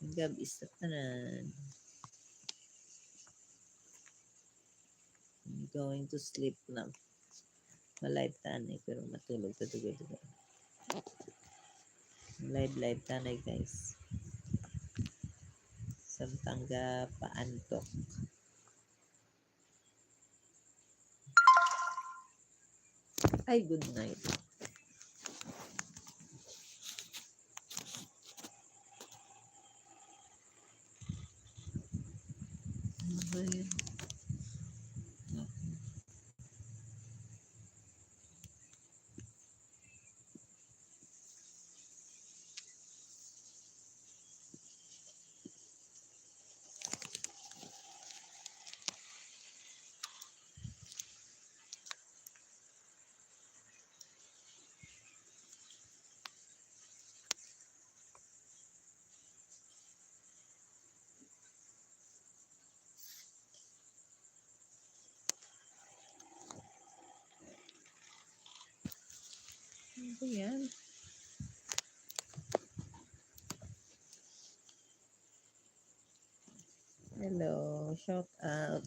Gabi sa tanan. I'm going to sleep na. Malive tanay pero matulog ta dugay-dugay. Live tanay guys. Samtangga paantok. Ay, good night. Ano ba yun? Ano ba yan? Hello, shout out.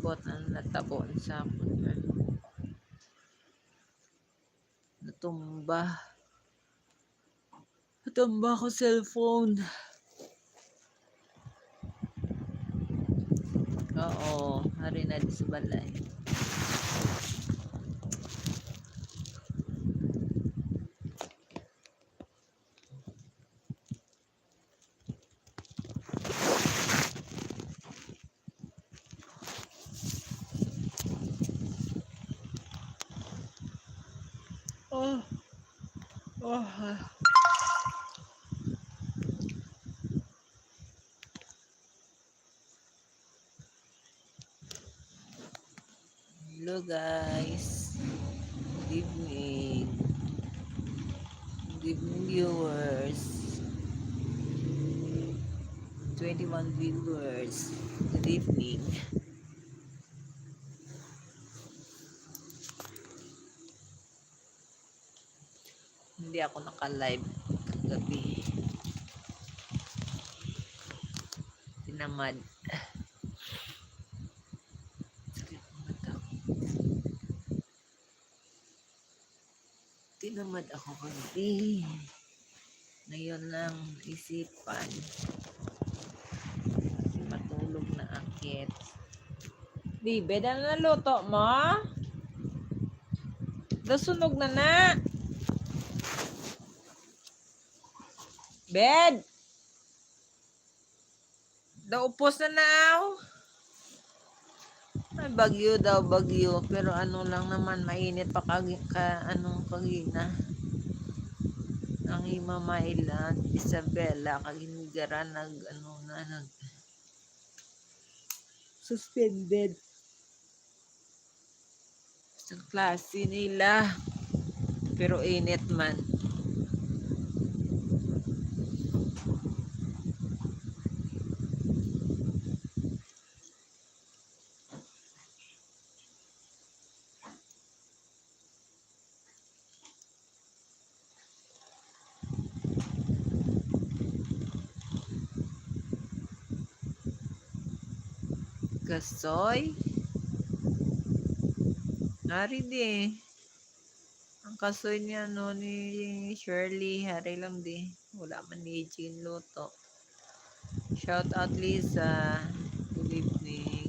Bot ang natabon sa akin. Natumba. Natumba ko cellphone. Oo, hari na di sa balay. Oh. Hello guys. Good evening. Good evening viewers. 21 viewers. Good evening. Hindi ako naka-live kagabi. Tinamad. Tinamad ako kagabi. Ngayon lang isipan. Kasi matulog na akit. Bibe, na naluto mo? Nasunog na na. Bed! Daupos na naaw. Ay, bagyo daw, bagyo. Pero ano lang naman, mainit pa kagina. Ang imamailan, Isabela, kagingara, nag suspended. Sa klase nila. Pero init man. Kasoy. Hari di. Ang kasoy niya ni Shirley. Hari lang di. Wala man ni Jean Luto. Shout out Lisa. Good evening.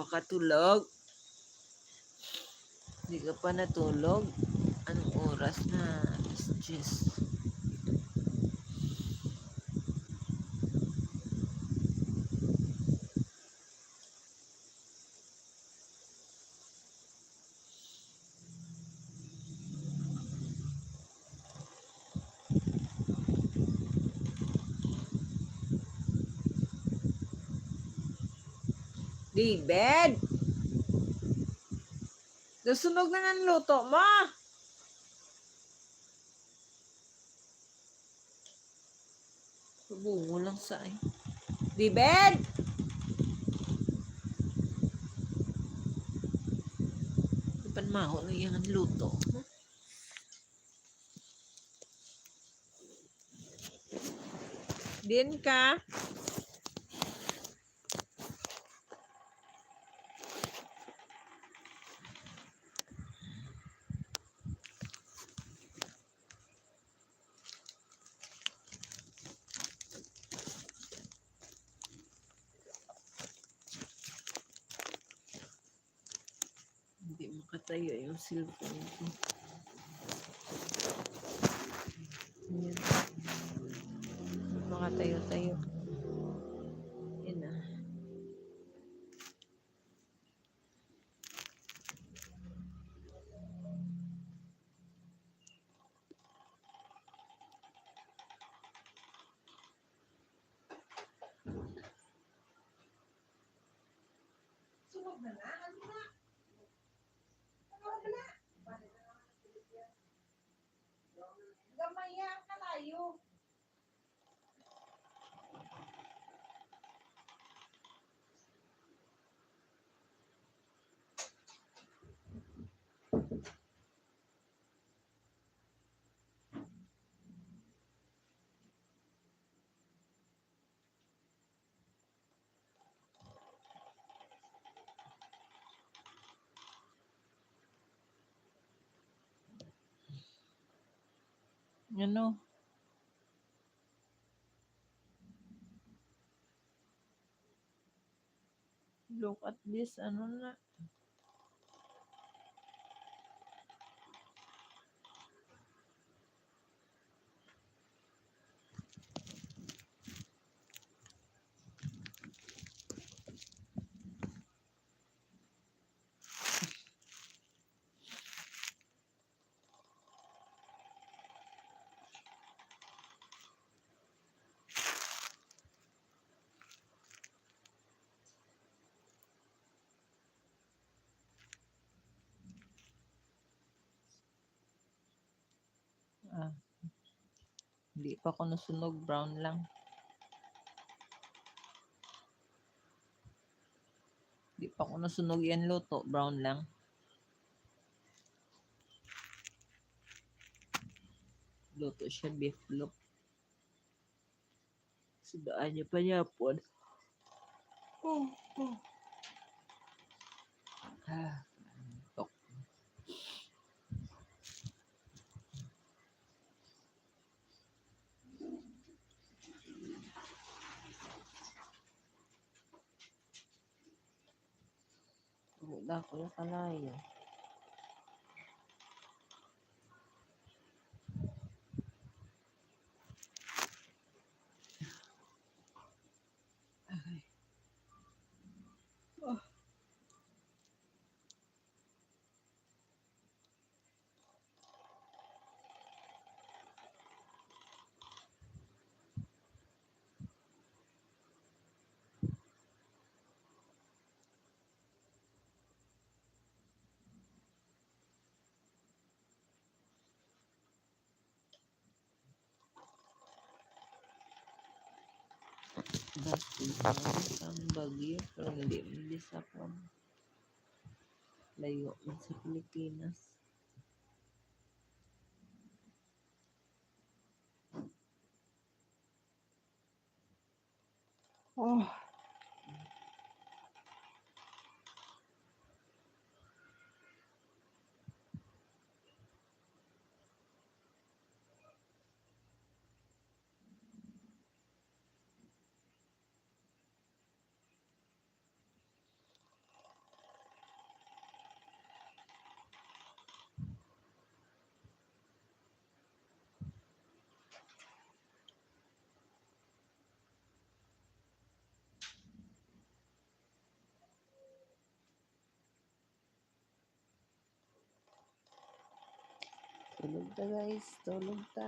makatulog? Hindi ka pa natulog? Anong oras na? 10:00. David! Nasunog na ng luto mo! Bungo lang sa ay. David! Panmaho na yung luto. Din ka? Hindi makatayo yung cellphone ko. Yan. Makatayo-tayo. Yan na. Sunog na na? Ano na? Ano na? Gamaya ka tayo. Ano? Look at this. Ano na? Ah, hindi pa ako nasunog. Brown lang. Hindi pa ako nasunog yan luto. Brown lang. Luto siya beef loaf. Sudaan niya pa niya po. Ah, tok. Wala ko yung kalayo. Ang bagyo. Pero hindi sa ako. Layo man sa Pilipinas. Oh. Tulog ta guys, tulog ta.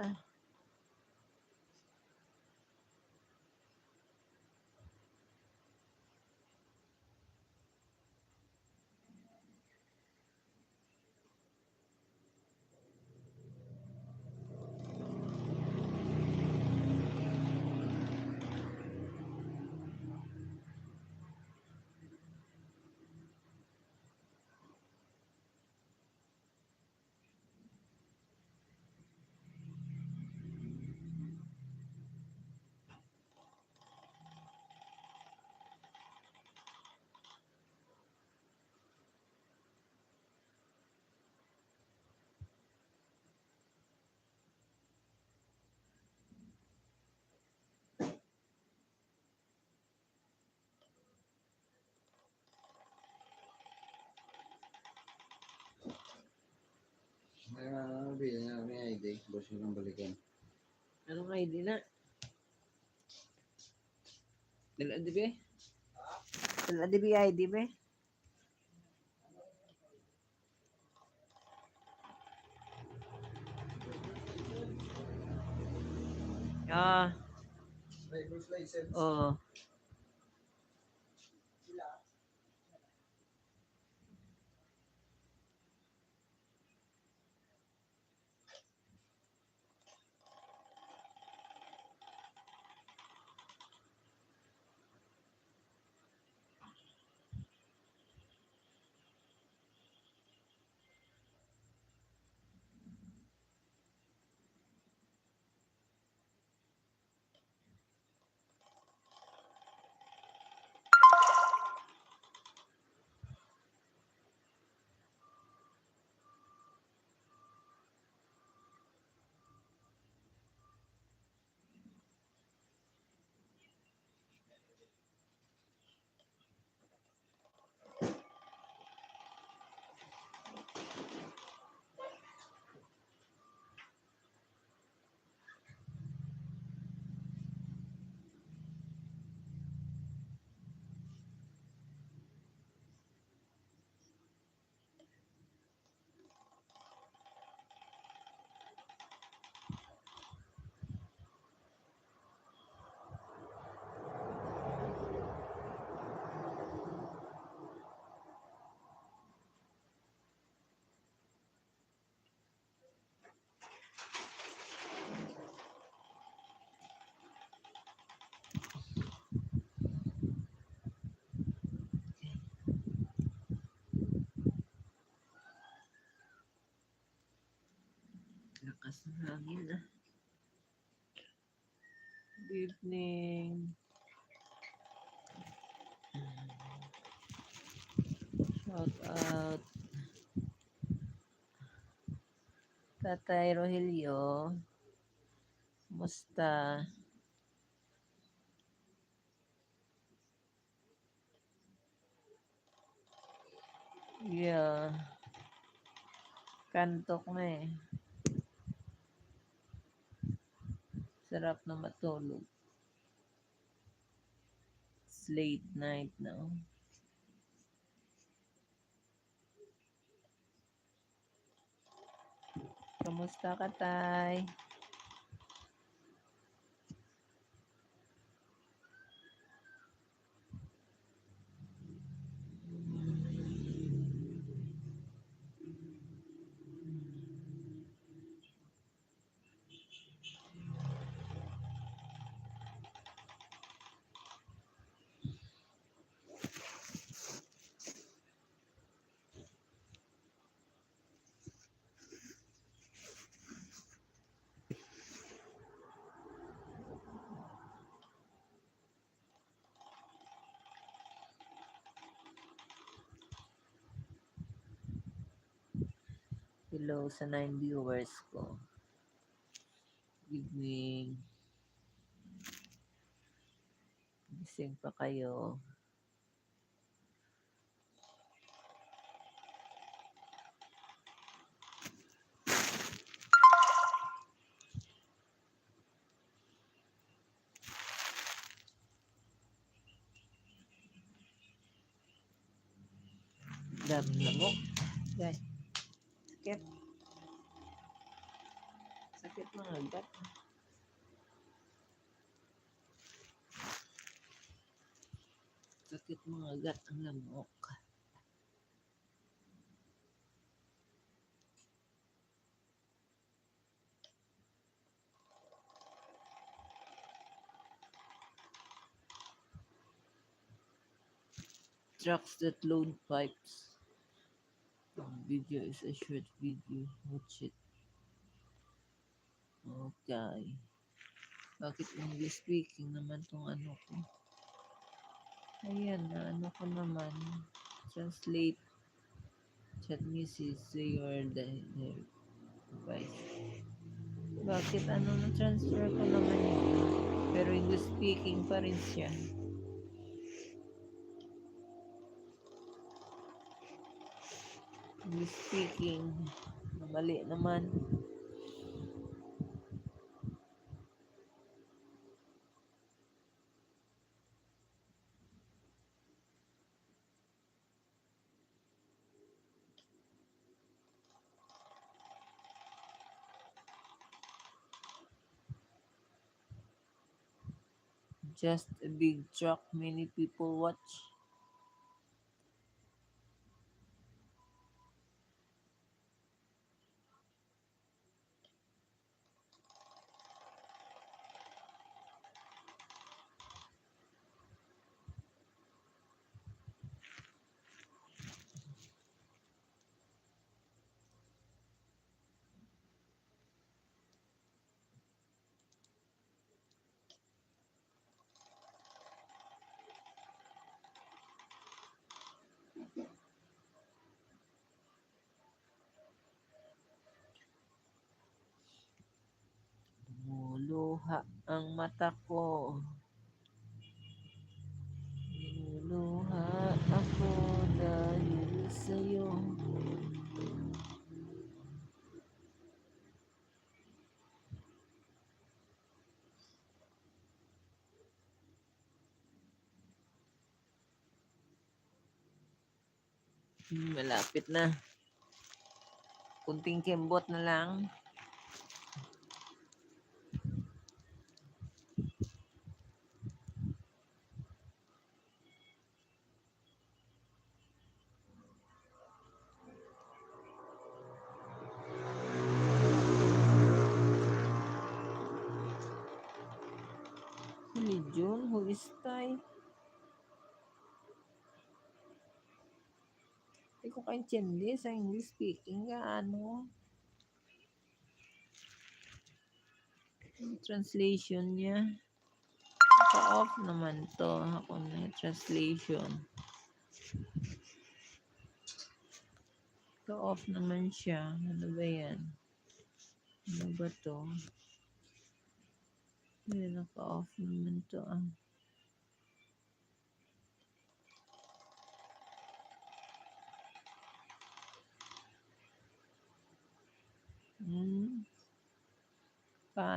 May ID, boss ko lang balikan. Anong ID na? Dala di ba? Dala di ba ID ba? Ah, Driver's license. oo. Lakas ng hangin ah. Good evening. Shout out Tatay Rogelio. Musta? Yeah. Kantok na eh. Sarap na matulog. It's late night now. Kamusta ka, Tay? Hello sa 9 viewers ko. Evening. Gising pa kayo. Dami lamok. Guys, skip. Mga gat. Sakit mga gat ang lamok. Trucks that load pipes. Video is a short video. Watch it. Okay. Bakit English speaking naman tong ano ko? Ayan na, ano ko naman. Translate. Chat message to your device. Bakit ano na transfer ko naman yun? Pero English speaking pa rin siya. English speaking. Mali naman. Just a big truck many people watch. Lumuluha ang mata ko. Lumuluha ako dahil sa'yo. Malapit na. Kunting kembot na lang. Ni June, who is Tay? Hindi ko kaintindi sa English speaking gaano. Translation niya. Naka-off naman to. Ako na translation. Naka-off naman siya. Ano ba yan? Ano ba to? Naka-off naman to ah.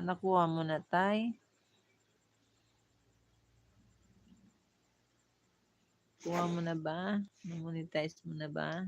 Nakuha mo na, Tay? Kuha mo na ba? Na-monetize mo na ba?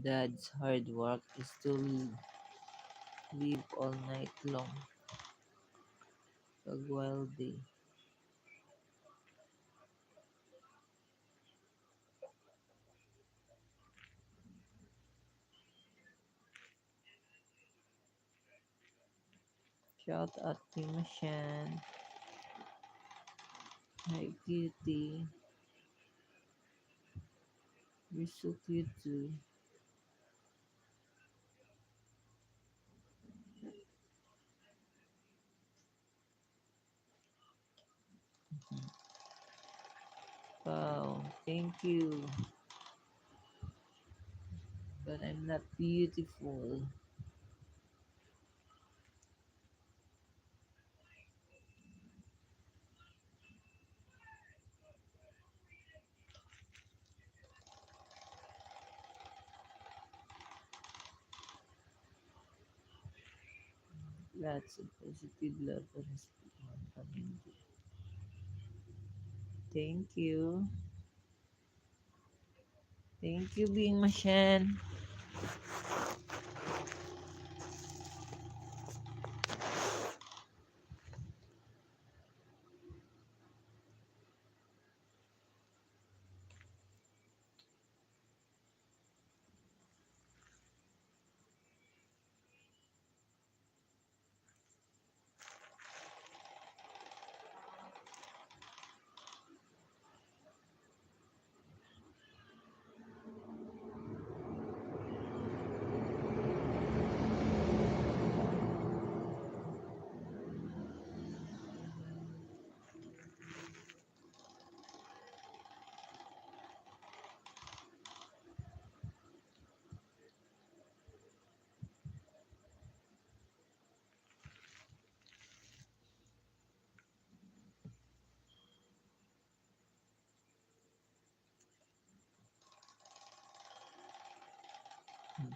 Dad's hard work is to live all night long. Pag wild day. Shout out kay Mashan. Hi, cutie. You're so cute too. Wow, thank you. But I'm not beautiful. Lots of positive love and respect mga pamilya. Thank you. Thank you, Bing Mashan.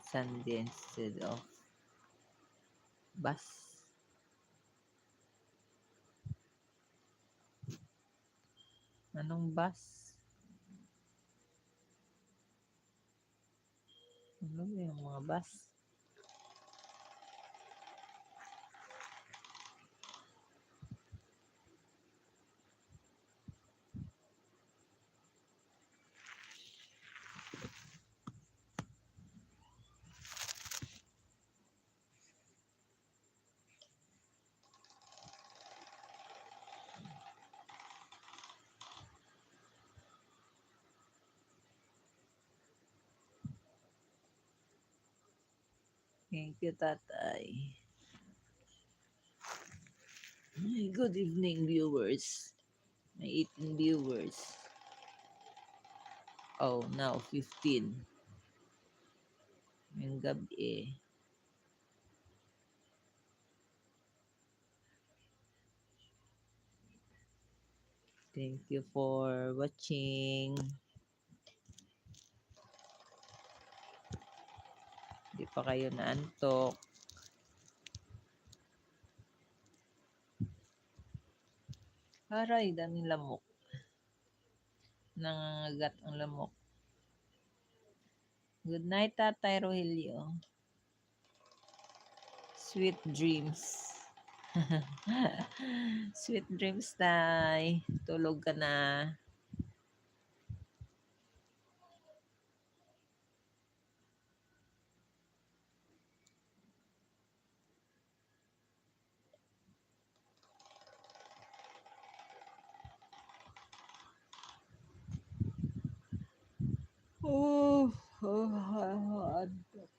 Sunday instead of bus. Anong bus? Ano ba yung mga bus? Thank you, tatay. Good evening, viewers. May 18 viewers. Oh, now 15. Yung gabi. Thank you for watching. Hindi pa kayo naantok. Aray, daming lamok. Nangangagat ang lamok. Good night, Tatay Rogelio. Sweet dreams. Sweet dreams, Tay. Tulog ka na. Antok.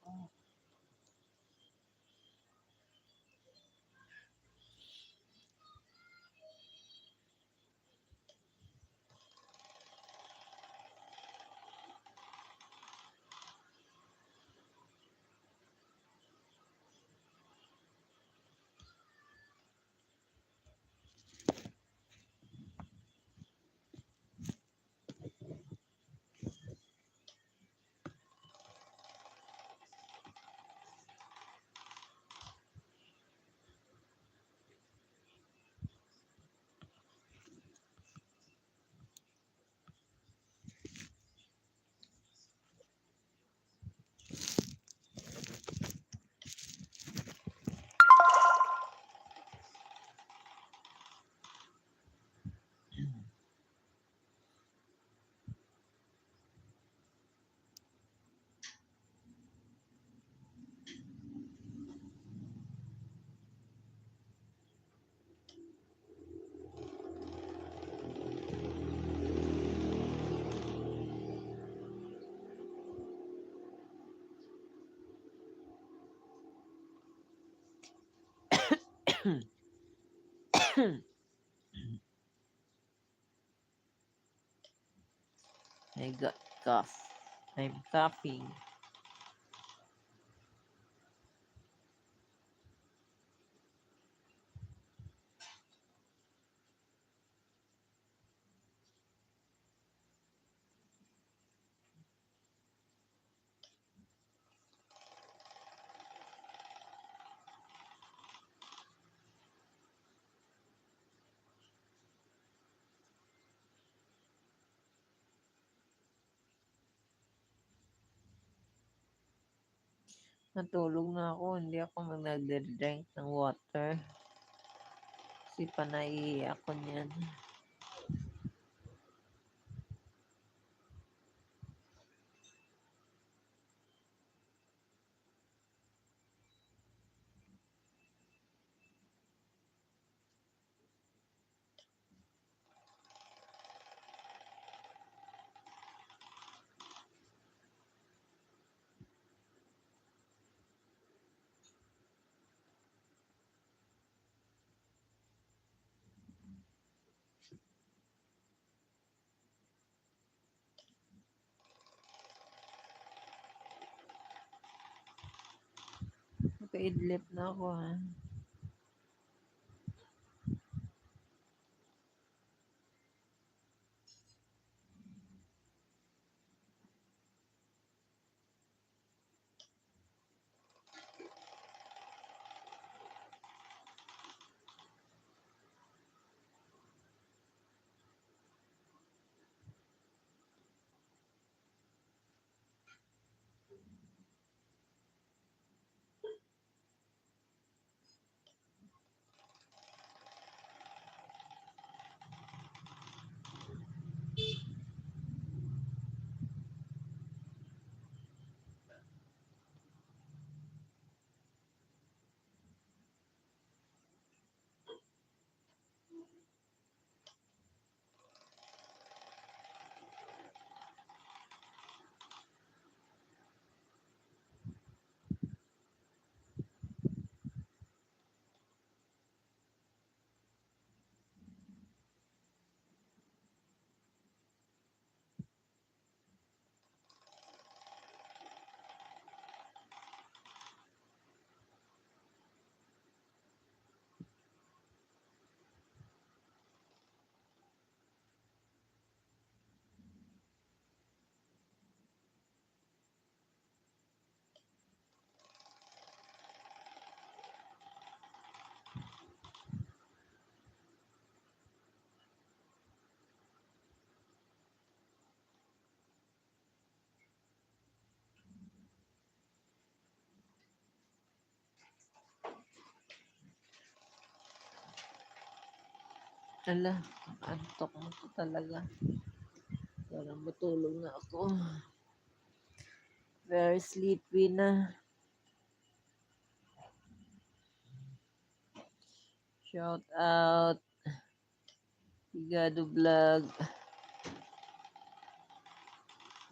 I got cough. I'm coughing. Natulog na ako. Hindi ako nagde-drink ng water. Kasi panay ako niyan. Nakaidlip na ako ha. Ala, antok mo ko talaga. Parang matulog na ako. Very sleepy na. Shout out. Higado Vlog.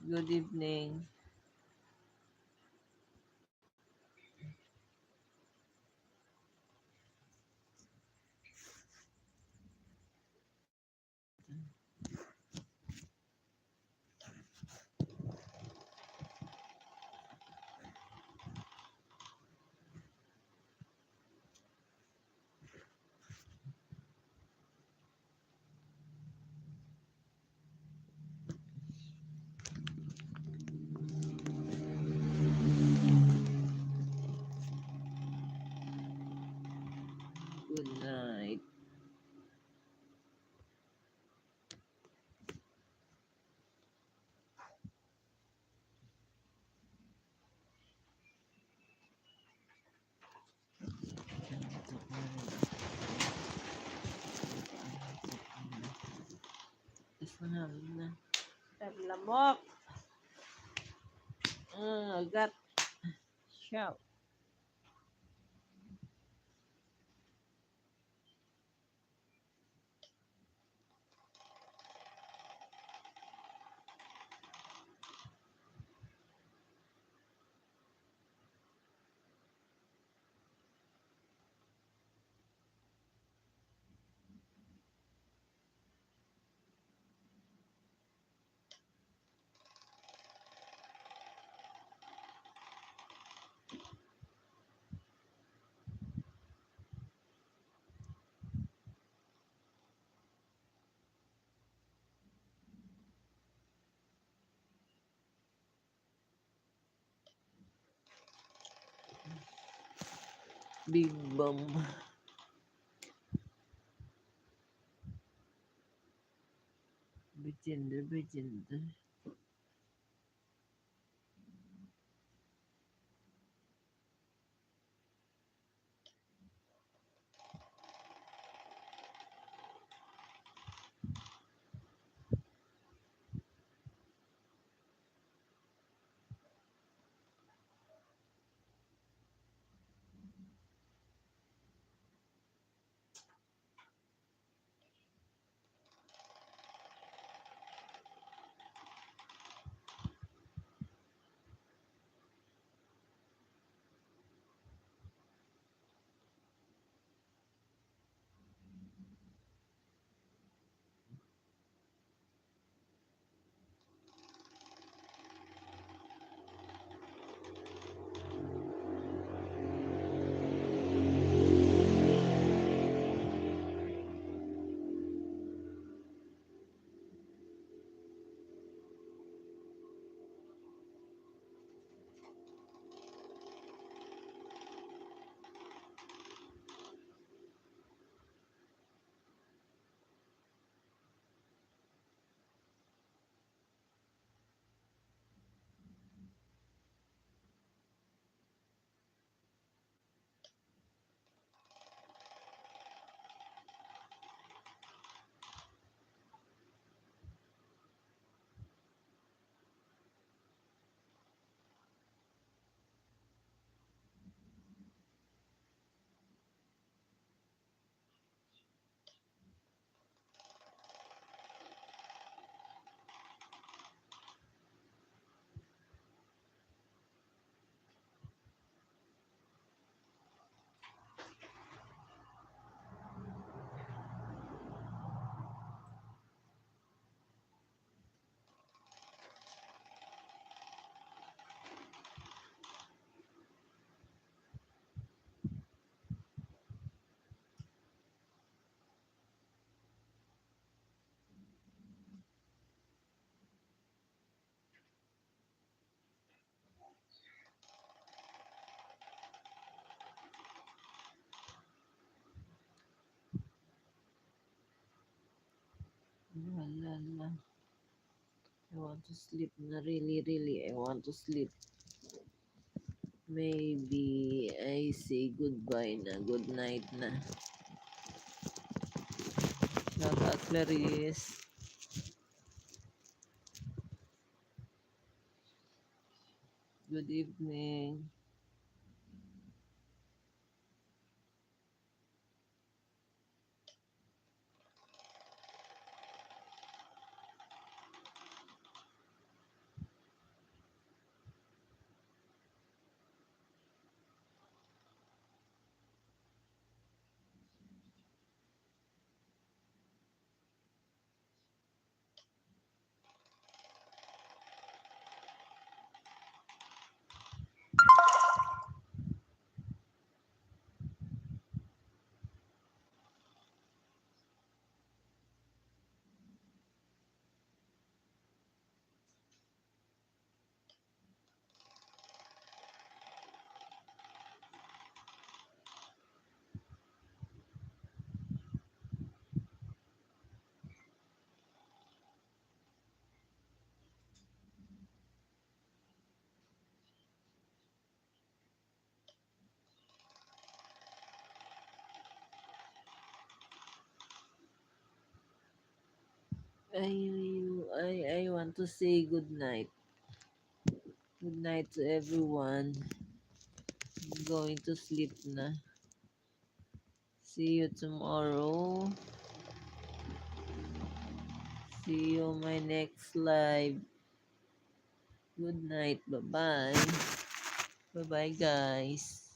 Good evening. Good night. Gusto namin na. Lamok. Got shout. Big Bang. Bigender. Wala. I want to sleep na really. I want to sleep. Maybe I say goodbye na. Good night na. Shout out Clarice. Good evening. I want to say good night. Good night to everyone. I'm going to sleep na. See you tomorrow. See you on my next live. Good night. Bye-bye. Bye-bye, guys.